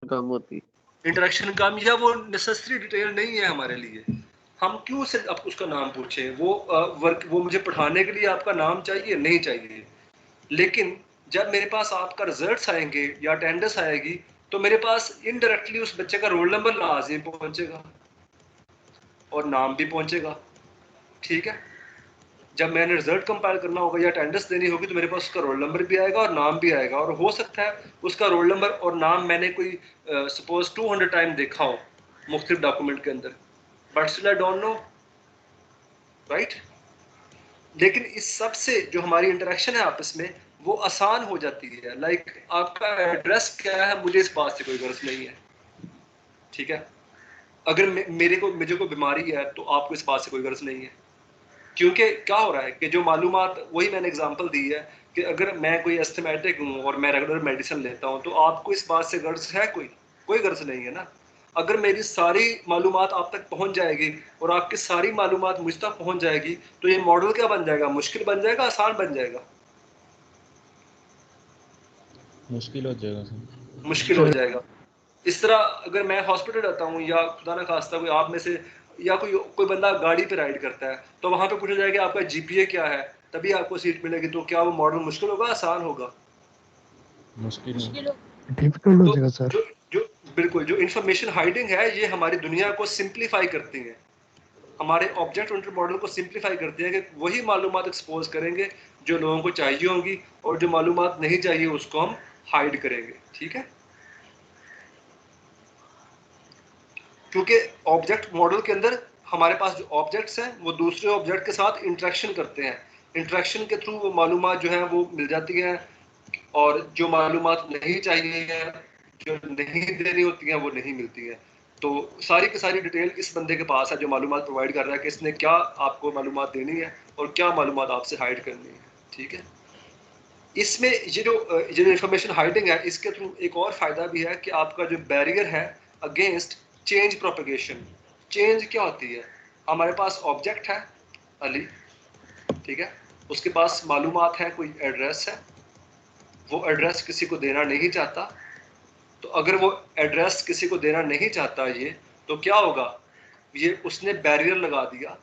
कम होती, इंटरेक्शन कम, या वो नेसेसरी डिटेल नहीं है हमारे लिए। हम क्यों से अब उसका नाम पूछें? वो वर्क, वो मुझे पढ़ाने के लिए आपका नाम चाहिए? नहीं चाहिए। लेकिन जब मेरे पास आपका रिजल्ट्स आएंगे या अटेंडेंस आएगी, तो मेरे पास इनडायरेक्टली उस बच्चे का रोल नंबर लाजिम पहुंचेगा और नाम भी पहुंचेगा। ठीक है, जब मैंने रिजल्ट कंपाइल करना होगा या अटेंडेंस देनी होगी, तो मेरे पास उसका रोल नंबर भी आएगा और नाम भी आएगा। और हो सकता है उसका रोल नंबर और नाम मैंने कोई सपोज 200 टाइम देखा हो मुख्तलिफ डॉक्यूमेंट के अंदर, but still I don't know, right. लेकिन इस सब से जो हमारी इंटरेक्शन है आपस में, वो आसान हो जाती है। लाइक आपका एड्रेस क्या है, मुझे इस बात से कोई गर्ज नहीं है। ठीक है, अगर मुझे कोई बीमारी है, तो आपको इस बात से कोई गर्ज नहीं है। क्योंकि क्या हो रहा है कि जो मालूमात, वही मैंने एग्जांपल दी है कि अगर मैं कोई एस्थमेटिक हूँ और मैं रेगुलर मेडिसिन लेता हूँ, तो आपको इस बात से गर्ज है? कोई गर्ज नहीं है ना। अगर मेरी सारी मालूमात आप तक पहुँच जाएगी और आपकी सारी मालूमात मुझ तक पहुँच जाएगी, तो ये मॉडल क्या बन जाएगा? मुश्किल बन जाएगा, आसान बन जाएगा? मुश्किल हो जाएगा सर। मुश्किल हो जाएगा। इस तरह अगर मैं हॉस्पिटल रहता हूँ, या खुदा ना खास्ता कोई आप में से या कोई बंदा गाड़ी पे राइड करता है, तो वहां पे पूछा जाएगा आपका जीपीए क्या है, तभी आपको सीट मिलेगी। तो क्या वो मॉडल मुश्किल होगा, आसान होगा? मुश्किल डिफिकल्ट हो तो जाएगा सर। जो बिल्कुल, जो इंफॉर्मेशन हाइडिंग है, ये हमारी दुनिया को सिंप्लीफाई करती है, हमारे ऑब्जेक्ट ओरिएंटेड मॉडल को सिंप्लीफाई करती है कि वही मालूमात एक्सपोज करेंगे जो लोगों को चाहिए होंगी, और जो मालूमात नहीं चाहिए उसको हम हाइड करेंगे। ठीक है, क्योंकि ऑब्जेक्ट मॉडल के अंदर हमारे पास जो ऑब्जेक्ट्स हैं, वो दूसरे ऑब्जेक्ट के साथ इंटरेक्शन करते हैं। इंटरेक्शन के थ्रू वो मालूमात जो है वो मिल जाती हैं, और जो मालूमात नहीं चाहिए, जो नहीं देनी होती हैं, वो नहीं मिलती हैं। तो सारी की सारी डिटेल इस बंदे के पास है जो मालूमात प्रोवाइड कर रहा है कि इसने क्या आपको मालूमात देनी है और क्या मालूमात आपसे हाइड करनी है। ठीक है, इसमें ये जो इंफॉर्मेशन हाइडिंग है, इसके थ्रू एक और फायदा भी है कि आपका जो बैरियर है अगेंस्ट चेंज प्रोपेगेशन। चेंज क्या होती है? हमारे पास ऑब्जेक्ट है अली, ठीक है, उसके पास मालूमात है, कोई एड्रेस है, वो एड्रेस किसी को देना नहीं चाहता। तो अगर वो एड्रेस किसी को देना नहीं चाहता ये, तो क्या होगा? ये उसने बैरियर लगा दिया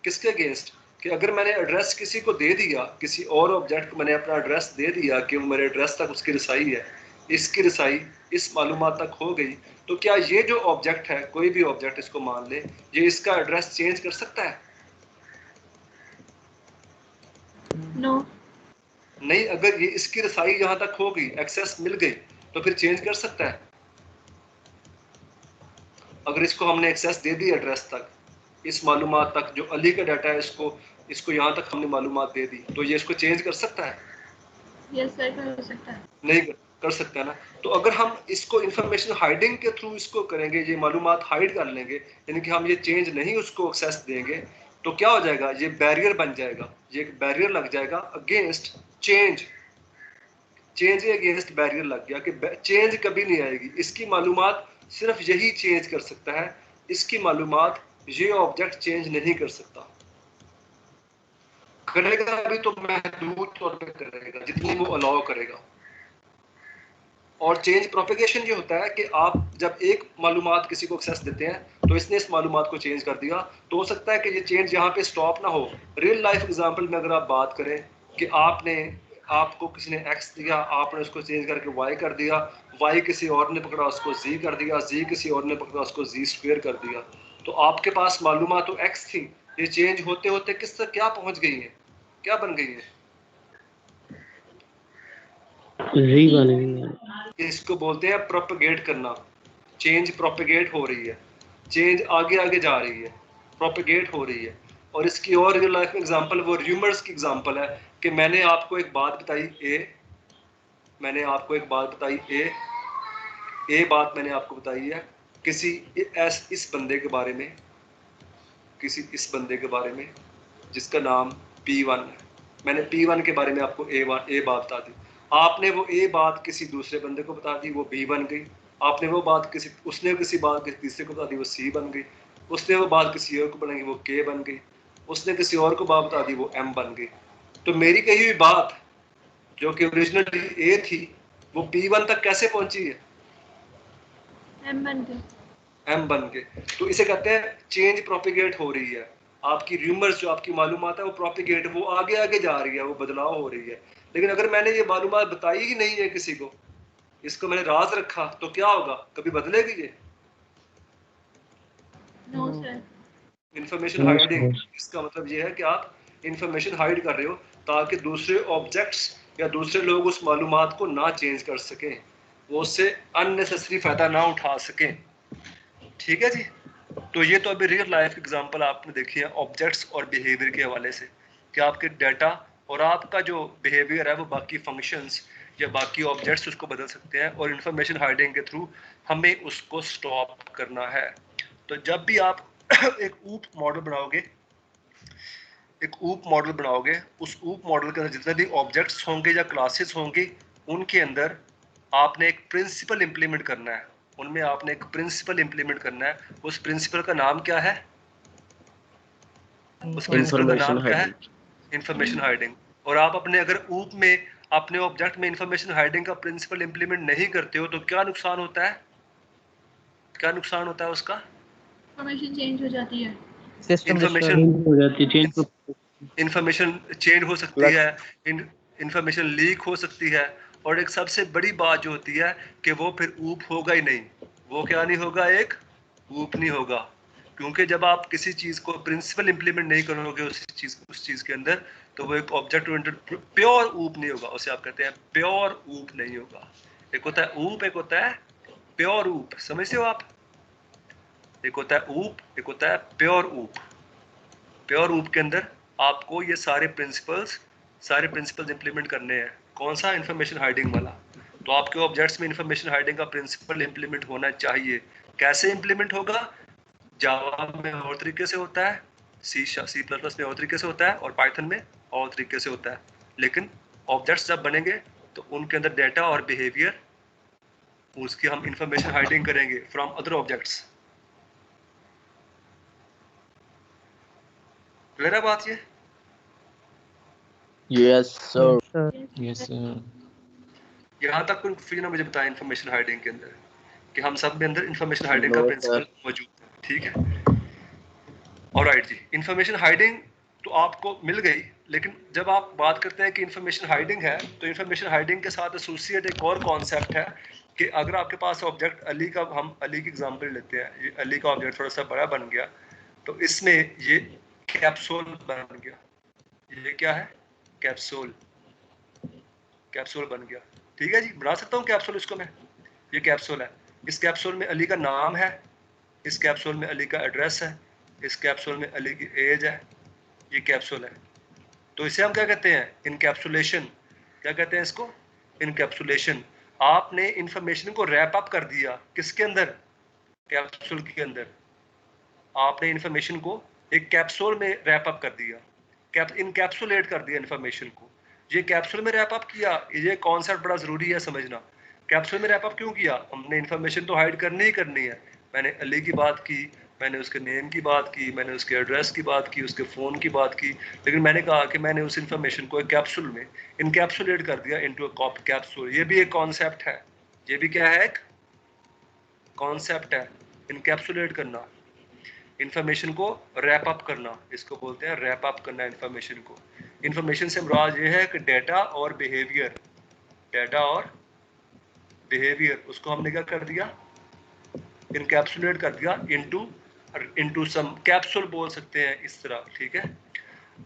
किसके अगेंस्ट? कि अगर मैंने एड्रेस किसी को दे दिया, किसी और ऑब्जेक्ट को मैंने अपना एड्रेस दे दिया कि मेरे एड्रेस तक उसकी रसाई है, इसकी रसाई इस मालूमात तक हो गई, तो क्या ये जो ऑब्जेक्ट है, कोई भी ऑब्जेक्ट इसको मान ले, ये इसका एड्रेस चेंज कर सकता है? नो। नहीं। अगर ये इसकी रसाई यहाँ तक हो गई, एक्सेस मिल गई, तो फिर चेंज कर सकता है? अगर इसको हमने एक्सेस दे दी एड्रेस तक, इस मालूमात तक, जो अली का डाटा है, इसको यहाँ तक हमने मालूमात दे दी, तो ये इसको चेंज कर सकता है? यस सर, कर सकता है। नहीं कर सकता है ना। तो अगर हम इसको इंफॉर्मेशन हाइडिंग के थ्रू इसको करेंगे, ये मालूमात हाइड कर लेंगे, यानी कि हम ये चेंज नहीं उसको एक्सेस देंगे, तो क्या हो जाएगा? ये बैरियर बन जाएगा, ये एक बैरियर लग जाएगा अगेंस्ट चेंज। चेंज के अगेंस्ट बैरियर लग गया कि चेंज कभी नहीं आएगी, इसकी मालूमात सिर्फ यही चेंज कर सकता है, इसकी मालूमात ये ऑब्जेक्ट चेंज नहीं कर सकता। करेगा अभी तो महदूद तौर पे करेगा, जितनी वो अलाउ करेगा। और चेंज प्रोपेगेशन ये होता है कि आप जब एक मालूमात किसी को एक्सेस देते हैं, तो इसने इस मालूमात को चेंज कर दिया, तो हो सकता है कि ये चेंज यहाँ पे स्टॉप ना हो। रियल लाइफ एग्जांपल में अगर आप बात करें कि आपको किसी ने एक्स दिया, आपने उसको चेंज करके वाई कर दिया, वाई किसी और ने पकड़ा उसको जी कर दिया, जी किसी और ने पकड़ा उसको जी स्क्वायर कर दिया, तो आपके पास मालूमात तो एक्स थी, ये चेंज होते होते किस तक क्या पहुँच गई है, क्या बन गई है? जी बन गई है। इसको बोलते हैं प्रोपेगेट करना। चेंज प्रोपेगेट हो रही है, चेंज आगे आगे जा रही है, प्रोपेगेट हो रही है। और इसकी और रियल लाइफ में एग्जांपल वो र्यूमर्स की एग्जांपल है कि मैंने आपको एक बात बताई ए बात मैंने आपको बताई है किसी इस बंदे के बारे में, इस बंदे के बारे में जिसका नाम P1 है। मैंने P1 के बारे में आपको ए बात बता दी, आपने वो ए बात किसी दूसरे बंदे को बता दी, वो B बन गई। आपने वो बात उसने किसी बात किसी तीसरे को बता दी, वो C बन गई। उसने वो बात किसी और को बनाई, वो K बन गई। उसने किसी और को बात बता दी, वो M बन गई। तो मेरी कही हुई बात जो कि ओरिजिनली ए थी, वो P1 तक कैसे पहुंची है? M बन के। M बन के। तो इसे कहते हैं चेंज प्रोपिगेट हो रही है, आपकी र्यूमर्स जो आपकी मालूमात है वो प्रोपिगेट, वो आगे आगे जा रही है, वो बदलाव हो रही है। लेकिन अगर मैंने ये मालूमात बताई ही नहीं है किसी को, इसको मैंने राज रखा, तो क्या होगा, कभी बदलेगी ये? No sir. इंफॉर्मेशन हाइडिंग, इसका मतलब ये है कि आप इंफॉर्मेशन हाइड कर रहे हो ताकि दूसरे ऑब्जेक्ट्स या दूसरे लोग उस मालूमात को ना चेंज कर सकें, वो उससे अननेसेसरी फायदा ना उठा सकें। ठीक है जी। तो ये तो अभी रियल लाइफ एग्जांपल आपने देखी है ऑब्जेक्ट्स और बिहेवियर के हवाले से, कि आपके डाटा और आपका जो बिहेवियर है वो बाकी फंक्शंस या बाकी ऑब्जेक्ट्स उसको बदल सकते हैं, और इंफॉर्मेशन हाइडिंग के थ्रू हमें उसको स्टॉप करना है। तो जब भी आप एक ऊप मॉडल बनाओगे, उस ऊप मॉडल के अंदर जितने भी ऑब्जेक्ट्स होंगे या क्लासेस होंगी, उनके अंदर आपने एक प्रिंसिपल इंप्लीमेंट करना है, उनमें आपने एक प्रिंसिपल इंप्लीमेंट करना है। उस प्रिंसिपल का नाम क्या है? उस प्रिंसिपल का नाम क्या है? Information hiding. और आप अपने अगर ऊप में अपने ऑब्जेक्ट में इंफॉर्मेशन हाइडिंग का प्रिंसिपल इंप्लीमेंट नहीं करते हो तो क्या नुकसान होता है? क्या नुकसान होता है उसका? इंफॉर्मेशन चेंज हो जाती है, इंफॉर्मेशन हो जाती है, चेंज इंफॉर्मेशन चेंज हो सकती है, इंफॉर्मेशन लीक हो सकती है, और एक सबसे बड़ी बात जो होती है कि वो फिर ऊप होगा ही नहीं। वो क्या नहीं होगा? एक ऊप नहीं होगा, क्योंकि जब आप किसी चीज़ को प्रिंसिपल इंप्लीमेंट नहीं करोगे उस चीज़ के अंदर, तो वो एक ऑब्जेक्ट ओरिएंटेड प्योर ऊप नहीं होगा, उसे आप कहते हैं प्योर ऊप नहीं होगा। एक होता है ऊप, एक होता है प्योर ऊप, समझते हो आप? एक होता है ऊप, एक होता है प्योर ऊप। प्योर ऊप के अंदर आपको ये सारे प्रिंसिपल्स इंप्लीमेंट करने हैं। कौन सा? इंफॉर्मेशन हाइडिंग वाला। तो आपके ऑब्जेक्ट्स में इंफॉर्मेशन हाइडिंग का प्रिंसिपल इंप्लीमेंट होना चाहिए। कैसे इंप्लीमेंट होगा? जावा में और तरीके से होता है, C++ में और तरीके से होता है, और पाइथन में और तरीके से होता है। लेकिन ऑब्जेक्ट्स जब बनेंगे तो उनके अंदर डाटा और बिहेवियर, उसकी हम इंफॉर्मेशन हाइडिंग करेंगे फ्रॉम अदर ऑब्जेक्ट्स। क्लियर है बात ये? Yes sir. Yes sir. यहाँ तक कोई फ्री ना मुझे बताया इंफॉर्मेशन हाइडिंग के अंदर कि हम सब में अंदर इंफॉर्मेशन हाइडिंग का नो प्रिंसिपल सर। मौजूद है। ठीक है, ऑलराइट जी। इंफॉर्मेशन हाइडिंग तो आपको मिल गई, लेकिन जब आप बात करते हैं कि इंफॉर्मेशन हाइडिंग है, तो इंफॉर्मेशन हाइडिंग के साथ एसोसिएट एक और कॉन्सेप्ट है कि अगर आपके पास ऑब्जेक्ट अली का, हम अली की एग्जांपल लेते हैं, ये अली का ऑब्जेक्ट थोड़ा सा बड़ा बन गया, तो इसमें ये कैप्सूल बन गया। ये क्या है? कैप्सूल, कैप्सूल बन गया। ठीक है जी, बना सकता हूँ कैप्सूल इसको मैं। ये कैप्सूल है, इस कैप्सूल में अली का नाम है, इस कैप्सूल में अली का एड्रेस है, इस कैप्सूल में अली की एज है, ये कैप्सूल है। तो इसे हम क्या कहते हैं? इनकैप्सुलेशन। क्या कहते हैं इसको? इनकैप्सुलेशन। आपने इंफॉर्मेशन को रैप अप कर दिया, किसके अंदर? कैप्सूल के अंदर। आपने इंफॉर्मेशन को एक कैप्सूल में रैप अप कर दिया, इनकैप्सुलेट कर दिया इंफॉर्मेशन को। ये कैप्सूल में रैप अप किया, ये कॉन्सेप्ट बड़ा जरूरी है समझना। कैप्सूल में रैप अप क्यों किया? हमने इंफॉर्मेशन तो हाइड करनी ही करनी है। मैंने अली की बात की, मैंने उसके नेम की बात की, मैंने उसके एड्रेस की बात की, उसके फ़ोन की बात की, लेकिन मैंने कहा कि मैंने उस इंफॉर्मेशन को एक कैप्सूल में इनकैप्सुलेट कर दिया इनटू अ कैप्सूल। ये भी एक कॉन्सेप्ट है, ये भी क्या है? एक कॉन्सेप्ट है, इनकैप्सुलेट करना, इंफॉर्मेशन को रैप अप करना, इसको बोलते हैं रैप अप करना इंफॉर्मेशन को। इंफॉर्मेशन से मुराद ये है कि डाटा और बिहेवियर, डाटा और बिहेवियर, उसको हमने क्या कर दिया? इनकैप्सुलेट कर दिया इनटू सम कैप्सूल बोल सकते हैं इस तरह। ठीक है,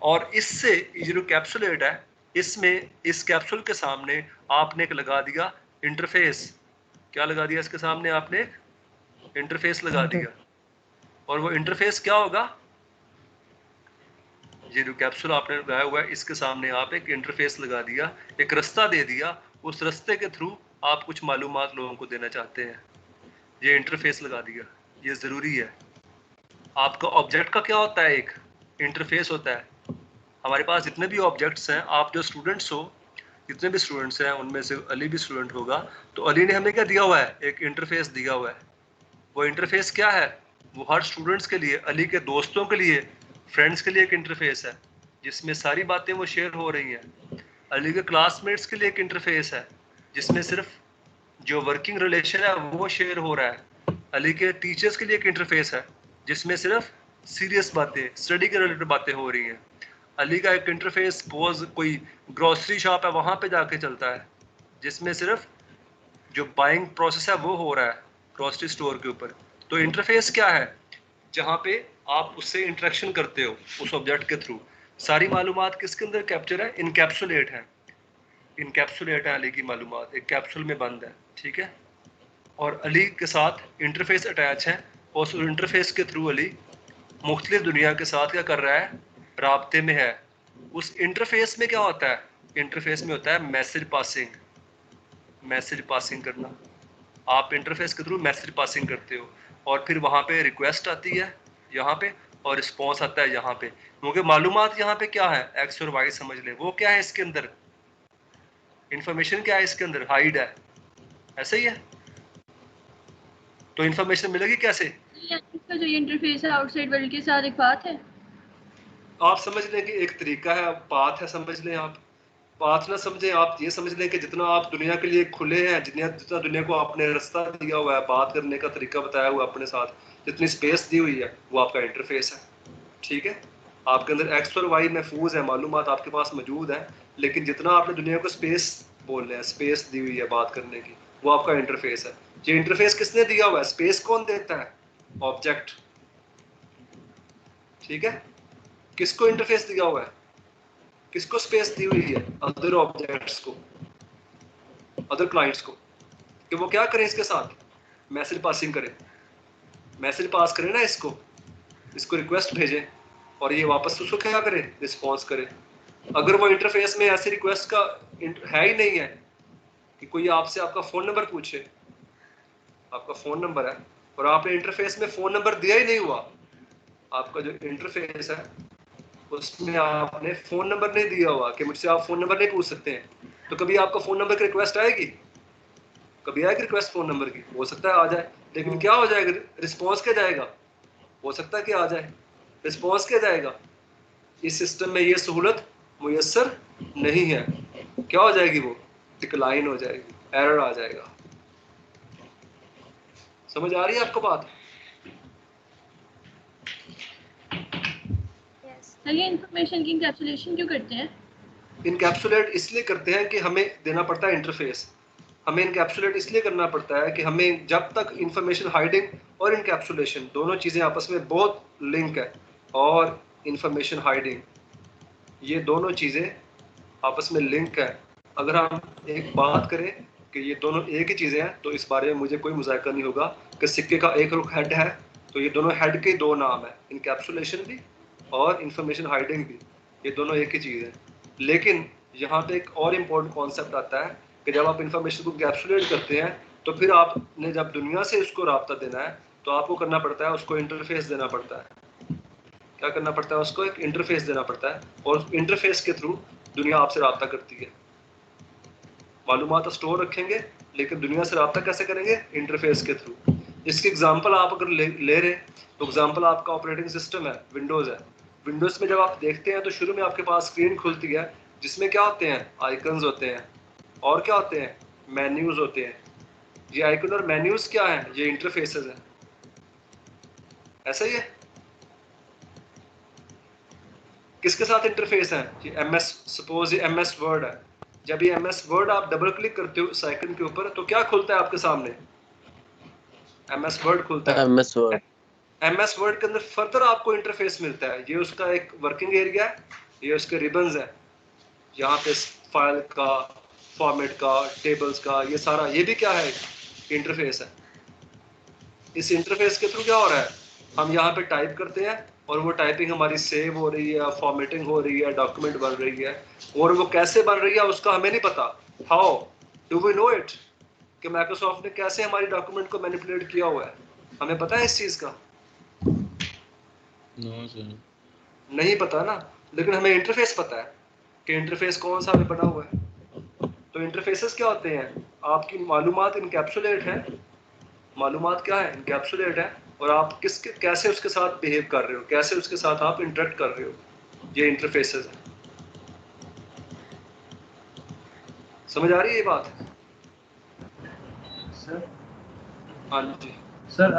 और इससे ये जो कैप्सुलेट है, इसमें इस कैप्सूल के सामने आपने एक लगा दिया इंटरफेस। क्या लगा दिया इसके सामने? आपने इंटरफेस लगा दिया, और वो इंटरफेस क्या होगा? ये जो कैप्सूल आपने लगाया हुआ है, इसके सामने आप एक इंटरफेस लगा दिया, एक रास्ता दे दिया, उस रास्ते के थ्रू आप कुछ मालूमात लोगों को देना चाहते हैं, ये इंटरफेस लगा दिया। ये ज़रूरी है। आपका ऑब्जेक्ट का क्या होता है? एक इंटरफेस होता है। हमारे पास जितने भी ऑब्जेक्ट्स हैं, आप जो स्टूडेंट्स हो, जितने भी स्टूडेंट्स हैं उनमें से अली भी स्टूडेंट होगा, तो अली ने हमें क्या दिया हुआ है? एक इंटरफेस दिया हुआ है। वो इंटरफेस क्या है? वो हर स्टूडेंट्स के लिए, अली के दोस्तों के लिए, फ्रेंड्स के लिए एक इंटरफेस है जिसमें सारी बातें वो शेयर हो रही हैं। अली के क्लासमेट्स के लिए एक इंटरफेस है जिसमें सिर्फ जो वर्किंग रिलेशन है वो शेयर हो रहा है। अली के टीचर्स के लिए एक इंटरफेस है जिसमें सिर्फ सीरियस बातें, स्टडी के रिलेटेड बातें हो रही हैं। अली का एक इंटरफेस सपोज कोई ग्रोसरी शॉप है, वहाँ पे जाके चलता है, जिसमें सिर्फ जो बाइंग प्रोसेस है वो हो रहा है ग्रोसरी स्टोर के ऊपर। तो इंटरफेस क्या है? जहाँ पे आप उससे इंटरेक्शन करते हो उस ऑब्जेक्ट के थ्रू। सारी मालूमात किसके अंदर कैप्चर है? इनकैप्सुलेट है। इनकैप्सुलेट है अली की मालूमात, एक कैप्सूल में बंद है, ठीक है। और अली के साथ इंटरफेस अटैच है, और उस इंटरफेस के थ्रू अली मुख्तलिफ दुनिया के साथ क्या कर रहा है? राब्ते में है। उस इंटरफेस में क्या होता है? इंटरफेस में होता है मैसेज पासिंग, मैसेज पासिंग करना। आप इंटरफेस के थ्रू मैसेज पासिंग करते हो, और फिर वहाँ पे रिक्वेस्ट आती है यहाँ पे, और रिस्पॉन्स आता है यहाँ पे। क्योंकि मालूमात यहाँ पे क्या है? एक्स और वाई समझ ले। वो क्या है इसके अंदर? इंफॉर्मेशन क्या है इसके अंदर? हाइड है, ऐसा ही है। तो इंफॉर्मेशन मिलेगी कैसे? इसका जो इंटरफेस है आउटसाइड वर्ल्ड के साथ एक बात है। आप समझ लें कि एक तरीका है, पाथ है, समझ लें। आप पाथ ना समझें, आप ये समझ लें कि जितना आप दुनिया के लिए खुले हैं, जितना दुनिया को आपने रास्ता दिया हुआ है, बात करने का तरीका बताया हुआ है अपने साथ, जितनी स्पेस दी हुई है, वो आपका इंटरफेस है, ठीक है। आपके अंदर एक्स और वाई महफूज है, मालूमात आपके पास मौजूद है, लेकिन जितना आपने दुनिया को स्पेस बोल रहे हैं, स्पेस दी हुई है बात करने की, वो आपका इंटरफेस है। ये इंटरफेस किसने दिया हुआ है? स्पेस कौन देता है? ऑब्जेक्ट, ठीक है। किसको इंटरफेस दिया हुआ है? किसको स्पेस दी हुई है? अदर ऑब्जेक्ट्स को, अदर क्लाइंट्स को, कि वो क्या करें इसके साथ? मैसेज पासिंग करें, मैसेज पास करें ना, इसको रिक्वेस्ट भेजें, और ये वापस उसको क्या करे? रिस्पॉन्स करे। अगर वो इंटरफेस में ऐसी रिक्वेस्ट का है ही नहीं है कि कोई आपसे आपका फ़ोन नंबर पूछे, आपका फ़ोन नंबर है और आपने इंटरफेस में फ़ोन नंबर दिया ही नहीं हुआ, आपका जो इंटरफेस है उसमें आपने फ़ोन नंबर नहीं दिया हुआ कि मुझसे आप फ़ोन नंबर नहीं पूछ सकते हैं, तो कभी आपका फ़ोन नंबर की रिक्वेस्ट आएगी? कभी आएगी रिक्वेस्ट फ़ोन नंबर की? हो सकता है आ जाए, लेकिन क्या हो जाएगा? रिस्पॉन्स क्या जाएगा? हो सकता है कि आ जाए, रिस्पॉन्स क्या जाएगा? इस सिस्टम में ये सहूलत मुयस्सर नहीं है। क्या हो जाएगी? वो डिक्लाइन हो जाएगी, एरर आ जाएगा। समझ आ रही है आपको बात? ये इंफॉर्मेशन की इंकैप्सुलेशन क्यों करते हैं? इनकैप्सुलेट इसलिए करते हैं कि हमें देना पड़ता है इंटरफेस। हमें इनकैप्सुलेट इसलिए करना पड़ता है कि हमें जब तक इंफॉर्मेशन हाइडिंग और इनकैप्सुलेशन दोनों चीज़ें आपस में बहुत लिंक है, और इंफॉर्मेशन हाइडिंग, ये दोनों चीज़ें आपस में लिंक है। अगर हम एक बात करें कि ये दोनों एक ही चीज़ें हैं, तो इस बारे में मुझे कोई मुज़ाकरा नहीं होगा कि सिक्के का एक रुख हेड है, तो ये दोनों हेड के दो नाम है, इनकैप्सुलेशन भी और इंफॉर्मेशन हाइडिंग भी, ये दोनों एक ही चीज़ है। लेकिन यहाँ पे एक और इम्पोर्टेंट कॉन्सेप्ट आता है कि जब आप इंफॉर्मेशन को कैप्सुलेट करते हैं, तो फिर आपने जब दुनिया से उसको राब्ता देना है, तो आपको करना पड़ता है, उसको इंटरफेस देना पड़ता है। क्या करना पड़ता है? उसको एक इंटरफेस देना पड़ता है, और इंटरफेस के थ्रू दुनिया आपसे राब्ता करती है। मालूमात स्टोर रखेंगे, लेकिन दुनिया से राब्ता कैसे करेंगे? इंटरफेस के थ्रू। इसकी एग्जांपल आप अगर ले रहे, तो एग्जांपल आपका ऑपरेटिंग सिस्टम है, विंडोज़ है। विंडोज़ में जब आप देखते हैं तो शुरू में आपके पास स्क्रीन खुलती है, जिसमें क्या होते हैं? आइकन्स होते हैं, और क्या होते हैं? मेन्यूज़ होते हैं। ये आइकन और मेन्यूज़ क्या है? ये इंटरफेसेस हैं, ऐसा ही है। किसके साथ इंटरफेस है? ये MS, सपोज ये MS वर्ड है। जब ये MS वर्ड आप डबल क्लिक करते हो इस आइकन के ऊपर, तो क्या खुलता है आपके सामने? MS वर्ड खुलता है। MS word. MS वर्ड के अंदर फर्दर आपको इंटरफेस मिलता है। ये उसका एक वर्किंग एरिया है, ये उसके रिबन्स है। यहाँ पे फाइल का, फॉर्मेट का, टेबल्स का, ये सारा, ये भी क्या है? इंटरफेस है। इस इंटरफेस के थ्रू क्या हो रहा है? हम यहाँ पे टाइप करते हैं, और वो टाइपिंग हमारी सेव हो रही है, फॉर्मेटिंग हो रही है, डॉक्यूमेंट बन रही है, और वो कैसे बन रही है उसका हमें नहीं पता। How do we know it? कि माइक्रोसॉफ्ट ने कैसे हमारी डॉक्यूमेंट को मैनिपुलेट किया हुआ है, हमें पता है इस चीज़ का? No sir. नहीं पता ना, लेकिन हमें इंटरफेस पता है कि इंटरफेस कौन सा हमें बना हुआ है। तो इंटरफेसेस क्या होते हैं? आपकी मालूमात इनकैप्सुलेट है। मालूमात क्या है? इनकैप्सुलेट है, और आप किसके कैसे उसके साथ बिहेव कर रहे हो, कैसे उसके साथ आप इंटरेक्ट कर रहे हो, ये इंटरफेसेस है। समझ आ रही है ये बात? हाँ जी। सर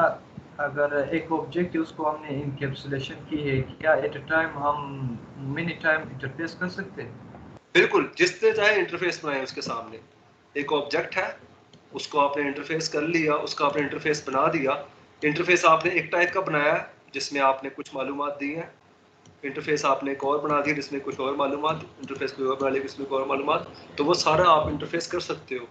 अगर एक ऑब्जेक्ट है उसको हमने इनकैप्सुलेशन की है, क्या एट अ टाइम हम मिनी टाइम इंटरफेस कर सकते हैं? बिल्कुल, जिससे चाहे इंटरफेस बनाए उसके सामने। एक ऑब्जेक्ट है, उसको आपने इंटरफेस कर लिया, उसका आपने इंटरफेस बना दिया। इंटरफेस आपने एक टाइप का बनाया जिसमें आपने कुछ मालूमात दी हैं, इंटरफेस आपने एक और बना दिया जिसमें कुछ और मालूमात, इंटरफेस कोई और बना लिया जिसमें कोई और मालूमात, तो वो सारा आप इंटरफेस कर सकते हो।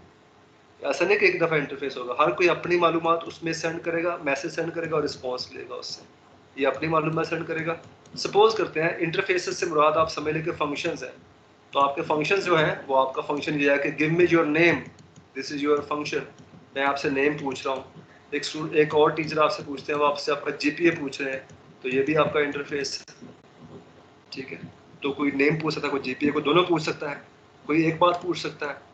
ऐसा नहीं कि एक दफ़ा इंटरफेस होगा, हर कोई अपनी मालूमात उसमें सेंड करेगा, मैसेज सेंड करेगा और रिस्पॉन्स लेगा उससे। ये अपनी मालूमात सेंड करेगा। सपोज करते हैं इंटरफेसेस से मुराद आप समझ लें कि फंक्शंस हैं, तो आपके फंक्शंस जो हैं वो आपका फंक्शन ये है कि give me your name, this is your function. मैं आपसे नेम पूछ रहा हूँ, एक और टीचर आपसे पूछते हैं, वो आपसे आपका जीपीए पूछ रहे हैं, तो ये भी आपका इंटरफेस है। ठीक है, तो कोई नेम पूछ सकता है, कोई जीपीए को दोनों पूछ सकता है, कोई एक बात पूछ सकता है।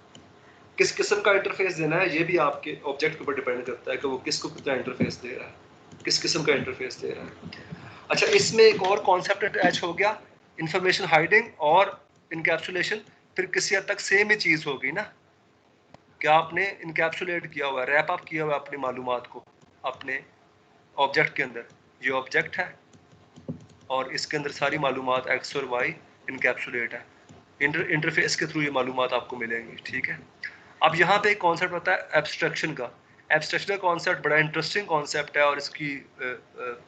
किस किस्म का इंटरफेस देना है ये भी आपके ऑब्जेक्ट के ऊपर डिपेंड करता है कि वो किसको कितना इंटरफेस दे रहा है, किस किस्म का इंटरफेस दे रहा है। अच्छा, इसमें एक और कॉन्सेप्ट अटैच हो गया, इंफॉर्मेशन हाइडिंग और इनकैप्सुलेशन। फिर किसी हद तक सेम ही चीज़ होगी ना, कि आपने इनकैप्सुलेट किया हुआ है, रैप अप किया हुआ है अपनी मालूमात को अपने ऑब्जेक्ट के अंदर। ये ऑब्जेक्ट है और इसके अंदर सारी मालूमात एक्स और वाई इनकैप्सुलेट है। इंटरफेस के थ्रू ये मालूमात आपको मिलेंगी। ठीक है, अब यहाँ पे एक कॉन्सेप्ट होता है एब्स्ट्रैक्शन का। एब्स्ट्रैक्शन का कॉन्सेप्ट बड़ा इंटरेस्टिंग कॉन्सेप्ट है और इसकी सर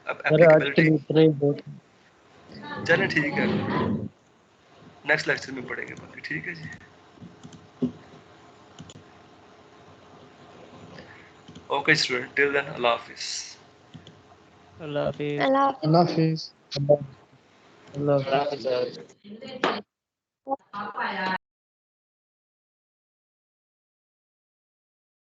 आज के एप्लीकेबिलिटी, लिए इतना ही बहुत है। चलें ठीक है, नेक्स्ट लेक्चर में पढ़ेंगे बाकी। ठीक है जी, ओके स्टूडेंट, टिल देन अल्लाह हाफिज़। अल्लाह हाफिज। अल्लाह अल्लाह हाफिज। अल्लाह हाफिज।